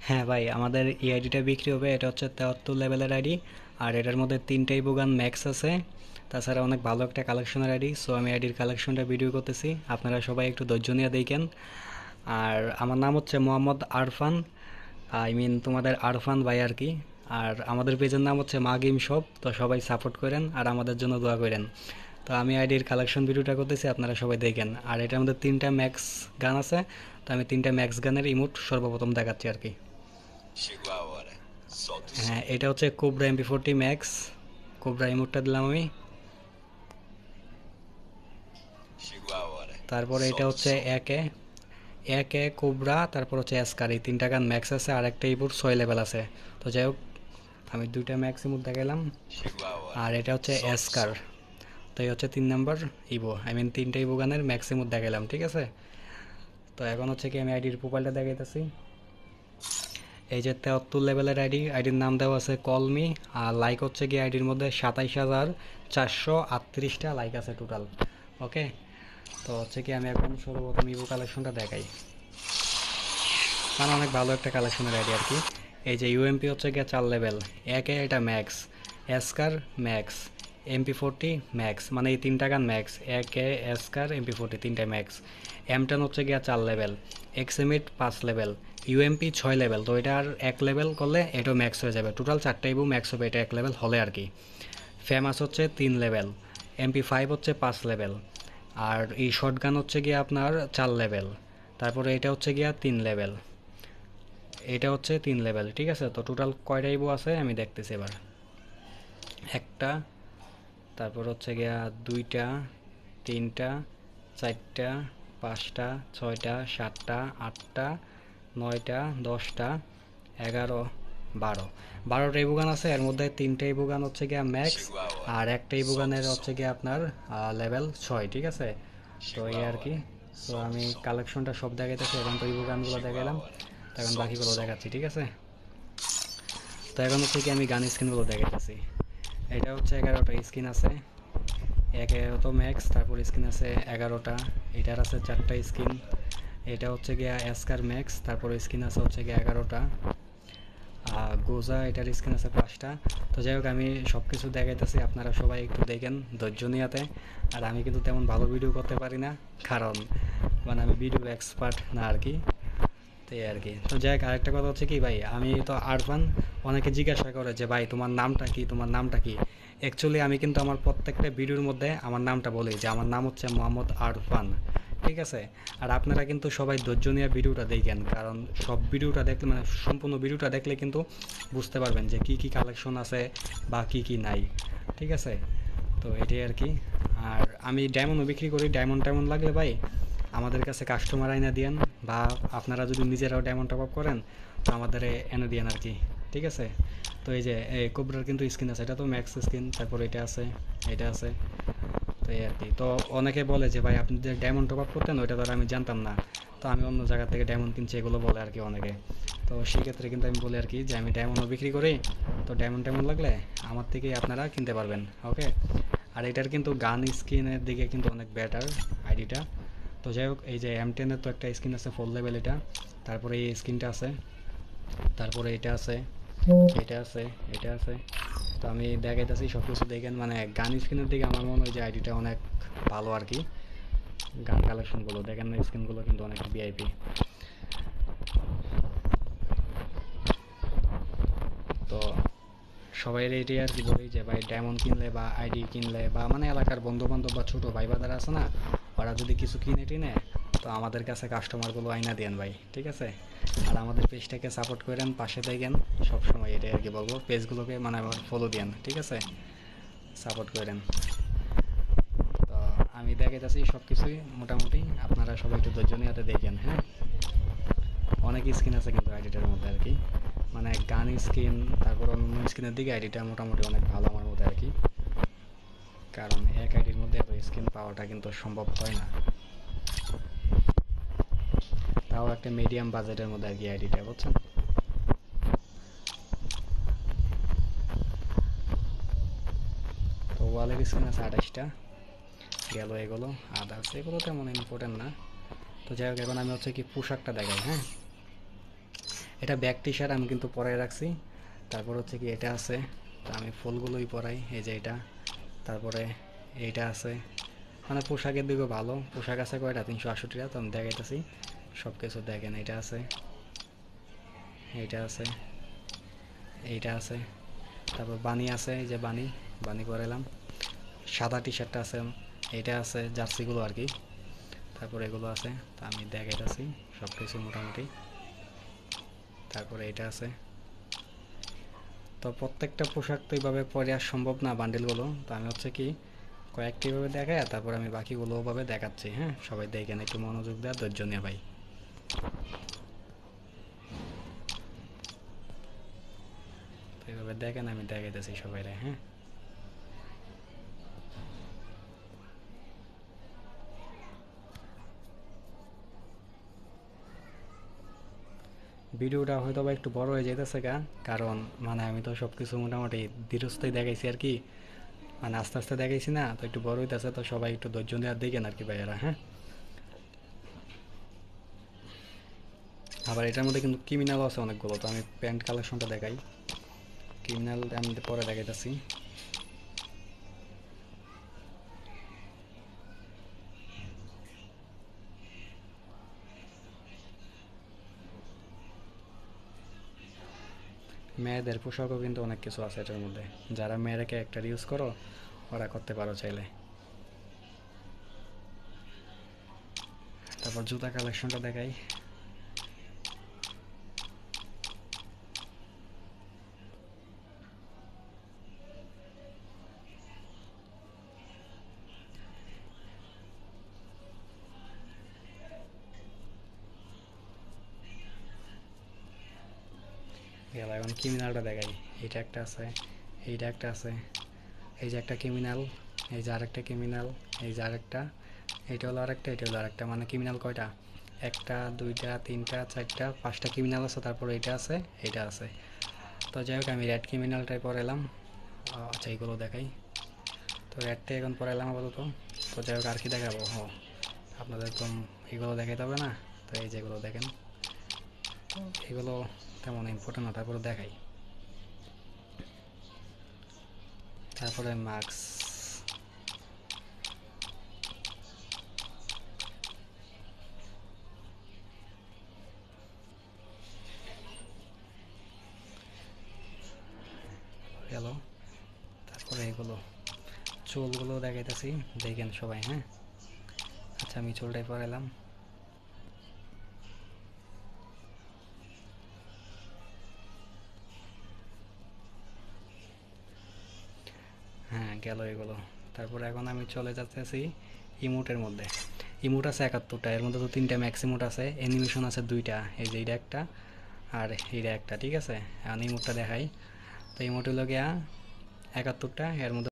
হ্যাঁ ভাই, আমাদের এই আইডিটা বিক্রি হবে। এটা হচ্ছে 73 লেভেলের আইডি। আর এটার মধ্যে 3টাই বুগান ম্যাক্স আছে। তাছাড়া অনেক ভালো একটা কালেকশনের আইডি। সো আমি আইডির কালেকশনটা ভিডিও করতেছি, আপনারা সবাই একটু ধৈর্য নিয়ে দেখেন। আর আমার নাম হচ্ছে মোহাম্মদ আরফান, আই মিন তোমাদের আরফান ভাই আর কি। আর আমাদের পেজের নাম হচ্ছে মা গেম শপ। তো সবাই সাপোর্ট করেন আর আমাদের জন্য দোয়া করেন। তো আমি আইডির কালেকশন ভিডিওটা করতেছি, আপনারা সবাই দেখেন। আর এটার মধ্যে 3টা ম্যাক্স গান আছে। তো আমি 3টা ম্যাক্স গানের ইমোট সর্বপ্রথম দেখাচ্ছি আর কি। হ্যাঁ, এটা হচ্ছে কোবরা MP40 ম্যাক্স। কোবরা ইমোটটা দিলাম আমি। তারপরে এটা হচ্ছে একে একে কোবরা, তারপর হচ্ছে এসকার। এই 3টা গান ম্যাক্স আছে, আর একটা ইমোট 6 লেভেল আছে। তো যাই হোক, আমি 2টা ম্যাক্স ইমোট দেখাইলাম। আর এটা হচ্ছে এসকার। তো এই হচ্ছে 3 নাম্বার ইভো, আই মিন 3টা ইভো গানের ম্যাক্স ইমোট দেখাইলাম, ঠিক আছে। তো এখন হচ্ছে কি আমি আইডির প্রোফাইলটা দেখাইতেছি। এই যে 73 লেভেলের আইডির নাম দেওয়া আছে কলমি। আর লাইক হচ্ছে কি আইডির মধ্যে 27,438টা লাইক আছে টোটাল। ওকে। তো হচ্ছে কি আমি এখন সর্বপ্রথম ইভো কালেকশনটা দেখাই। মানে অনেক ভালো একটা কালেকশনের আইডি আর কি। এই যে ইউএমপি হচ্ছে গিয়ে 4 লেভেল। একে এটা ম্যাক্স, এসকার ম্যাক্স, MP40 ম্যাক্স, মানে এই 3টা গান ম্যাক্স। একে, এসকার, MP40 3টাই ম্যাক্স। M10 হচ্ছে গিয়া 4 লেভেল, এক্সএমিট 5 লেভেল, ইউএমপি 6 লেভেল। তো এটা আর 1 লেভেল করলে এটাও ম্যাক্স হয়ে যাবে। টোটাল 4টা ইভো ম্যাক্স হবে এটা 1 লেভেল হলে আর কি। ফেমাস হচ্ছে 3 লেভেল, MP5 হচ্ছে 5 লেভেল। আর এই শর্ট গান হচ্ছে গিয়ে আপনার 4 লেভেল। তারপরে এটা হচ্ছে গিয়া 3 লেভেল। এটা হচ্ছে 3 লেভেল, ঠিক আছে। তো টোটাল কয়টা ইভো আছে আমি দেখতেছি এবার। একটা, তারপর হচ্ছে গিয়া 2টা, 3টা, 4টা, 5টা, 6টা, 7টা, 8টা, 9টা, 10টা, 11, 12। 12টা ইভো গান আছে। এর মধ্যে 3টে ইভো গান হচ্ছে গিয়া ম্যাক্স, আর একটা ইভো গানের হচ্ছে গিয়া আপনার লেভেল 6, ঠিক আছে। তো এই আর কি। তো আমি কালেকশনটা সব দেখাইতেছি। এখন তো ইভো গানগুলো দেখাইলাম, তো এখন বাকিগুলো দেখাচ্ছি, ঠিক আছে। তো এখন হচ্ছে কি আমি গান স্ক্রিনগুলো দেখাইতেছি। এটা হচ্ছে 11টা স্ক্রিন আছে। 11 ম্যাক্স, তারপর স্ক্রিন আছে 11টা। এটার আছে 4টা স্ক্রিন। এটা হচ্ছে গিয়া এসকার ম্যাক্স, তারপর স্ক্রিন আছে হচ্ছে গিয়া 11টা। গোজা, এটার স্ক্রিন আছে 5টা। তো যাই হোক, আমি সব কিছু দেখাইতেছি, আপনারা সবাই একটু দেখেন ধৈর্য নিয়াতে। আর আমি কিন্তু তেমন ভালো ভিডিও করতে পারি না, কারণ মানে আমি ভিডিও এক্সপার্ট না আর কি। তাই আর কি। তো যাই হোক, আরেকটা কথা হচ্ছে কি ভাই, আমি তো আরফান। অনেকে জিজ্ঞাসা করে যে ভাই তোমার নামটা কি, তোমার নামটা কি। অ্যাকচুয়ালি আমি কিন্তু আমার প্রত্যেকটা ভিডিওর মধ্যে আমার নামটা বলি যে আমার নাম হচ্ছে মোহাম্মদ আরফান, ঠিক আছে। আর আপনারা কিন্তু সবাই ধৈর্য নিয়ে ভিডিওটা দেখেন, কারণ সব ভিডিওটা দেখলে মানে সম্পূর্ণ ভিডিওটা দেখলে কিন্তু বুঝতে পারবেন যে কি কি কালেকশন আছে বা কি কি নাই, ঠিক আছে। তো এটাই আর কি। আর আমি ডায়মন্ডও বিক্রি করি। ডায়মন্ড টাইমন্ড লাগলে ভাই আমাদের কাছে কাস্টমার আইনা দিয়েন, বা আপনারা যদি নিজেরাও ডায়মন্ড টপ আপ করেন তো আমাদের এনে দিয়েন আর কি, ঠিক আছে। তো এই যে এই কোবরার কিন্তু স্কিন আছে, এটা তো ম্যাক্স স্কিন। তারপর এটা আছে, এটা আছে। তো এই আর কি। তো অনেকে বলে যে ভাই আপনি যে ডায়মন্ড টপ আপ করতেন ওইটা ধর আমি জানতাম না, তো আমি অন্য জায়গা থেকে ডায়মন্ড কিনছি, এগুলো বলে আর কি অনেকে। তো সেই ক্ষেত্রে কিন্তু আমি বলি আর কি যে আমি ডায়মন্ডও বিক্রি করি। তো ডায়মন্ড টাইমন্ড লাগলে আমার থেকেই আপনারা কিনতে পারবেন, ওকে। আর এটার কিন্তু গান স্কিনের দিকে কিন্তু অনেক বেটার আইডিটা। তো যাই হোক, এই যে M10-এর তো একটা স্কিন আছে 4 লেভেল এটা। তারপরে এই স্কিনটা আছে, তারপরে এটা আছে, এটা আছে, এটা আছে। তো আমি দেখাইতেছি সব কিছু দেখেন। মানে গান স্কিনের দিকে আমার মনে হয় যে আইডিটা অনেক ভালো আর কি। গান কালেকশনগুলো দেখেন না, স্কিনগুলো কিন্তু অনেক ভিআইপি। তো সবাই এটাই আর কি বলি যে ভাই ডায়মন্ড কিনলে বা আইডি কিনলে বা মানে এলাকার বন্ধু বান্ধব বা ছোটো ভাই বাদার আছে না, ওরা যদি কিছু কিনে টিনে তো আমাদের কাছে কাস্টমারগুলো আইনা দেন ভাই, ঠিক আছে। আর আমাদের পেজটাকে সাপোর্ট করেন, পাশে দেখেন সবসময়, এটাই আর কি বলবো। পেজগুলোকে মানে আবার ফলো দেন, ঠিক আছে, সাপোর্ট করেন। তো আমি দেখাইতেছি সব কিছুই মোটামুটি, আপনারা সবাই একটু ধৈর্য নিয়ে দেখেন, হ্যাঁ। অনেক স্কিন আছে কিন্তু আইডিটার মধ্যে আর কি। মানে গান স্কিন, তারপর অন্য স্কিনের দিকে আইডিটা মোটামুটি অনেক ভালো আমার মধ্যে আর কি। কারণ এক আইডির মধ্যে এত স্কিন পাওয়াটা কিন্তু সম্ভব হয় না, তাও একটা মিডিয়াম বাজেটের মধ্যে আর কি আইডিটা, বুঝছেন। তো ওয়ালের স্কিন আছে 28টা। গেল এগুলো, আদার্স এগুলো তেমন ইম্পর্টেন্ট না। তো যাই হোক, এখন আমি হচ্ছে কি পোশাকটা দেখাই, হ্যাঁ। এটা ব্যাক টি শার্ট আমি কিন্তু পরাই রাখছি। তারপর হচ্ছে কি এটা আছে, তো আমি ফুলগুলোই পরাই, এই যে এটা। তারপরে এইটা আছে, মানে পোশাকের দিকে ভালো। পোশাক আছে কয়টা, 368 টাকা, তো আমি দেখাইতেছি সব কিছু। দেখেন এটা আছে, এইটা আছে, এইটা আছে, তারপর বানি আছে, এই যে বানি, বানি পরাইলাম। সাদা টি শার্টটা আছে, এইটা আছে, জার্সিগুলো আর কি। তারপর এগুলো আছে, তো আমি দেখাইতেছি সব কিছু মোটামুটি। তারপরে এটা আছে। তো প্রত্যেকটা পোশাক তো এইভাবে পরে আর সম্ভব না বান্ডেলগুলো, তো আমি হচ্ছে কি কয়েকটি ভাবে দেখায়, তারপর আমি বাকিগুলো ভাবে দেখাচ্ছি। হ্যাঁ, সবাই দেখেন, একটু মনোযোগ দেওয়া, ধৈর্য নিয়ে ভাই। তো এইভাবে দেখেন, আমি দেখাইতেছি সবাই। হ্যাঁ, ভিডিওটা হয়তো বা একটু বড় হয়ে যেতেছে গা, কারণ মানে আমি তো সব কিছু মোটামুটি ধীরস্থই দেখাইছি আর কি, মানে আস্তে আস্তে দেখাইছি না, তো একটু বড় হইতেছে, তো সবাই একটু ধৈর্য দেওয়ার দেখেন আর কি ভাইয়ারা। হ্যাঁ, আবার এটার মধ্যে কিন্তু ক্রিমিনাল আছে অনেকগুলো, তো আমি প্যান্ট কালেকশনটা দেখাই। ক্রিমিনাল আমি পরে দেখাইতেছি। মেয়েদের পোশাকও কিন্তু অনেক কিছু আছে এটার মধ্যে, যারা মেয়েরা ক্যারেক্টার ইউজ করো ওরা করতে পারো চাইলে। তারপর জুতা কালেকশনটা দেখাই। গেল, এখন ক্রিমিনালটা দেখাই। এইটা একটা আছে, এইটা একটা আছে, এই যে একটা ক্রিমিনাল, এই যে আরেকটা ক্রিমিনাল, এই যে আরেকটা, এইটা হলো আরেকটা, এটা হলো আরেকটা। মানে ক্রিমিনাল কয়টা, একটা দুইটা তিনটা চারটা পাঁচটা ক্রিমিনাল আছে। তারপর এইটা আছে, এইটা আছে। তো যাই হোক, আমি রেড ক্রিমিনালটাই পড়াইলাম। আচ্ছা, এইগুলো দেখাই। তো রেডটাই এখন পড়াইলাম আপাতত। তো যাই হোক, আর কি দেখাবো? আপনাদের তো এগুলো দেখাইতে হবে না, তো এই যেগুলো দেখেন, এগুলো তেমন ইম্পর্টেন্ট না, তারপরে দেখাই। তারপরে মাস্ক, গেল। তারপরে এগুলো চুলগুলো দেখাইতেছি, দেখেন সবাই। হ্যাঁ, আচ্ছা, আমি চুলটাই পরাইলাম। হ্যাঁ, গেল এগুলো। তারপরে এখন আমি চলে যাচ্ছি ইমোটের মধ্যে। ইমোট আছে 71টা, এর মধ্যে তো 3টা ম্যাক্স ইমোট আছে, অ্যানিমেশন আছে 2টা, এই যে এইটা একটা আর এইটা একটা। ঠিক আছে, এখন ইমোটটা দেখাই। তো ইমোট হলো গিয়া 71টা, এর মধ্যে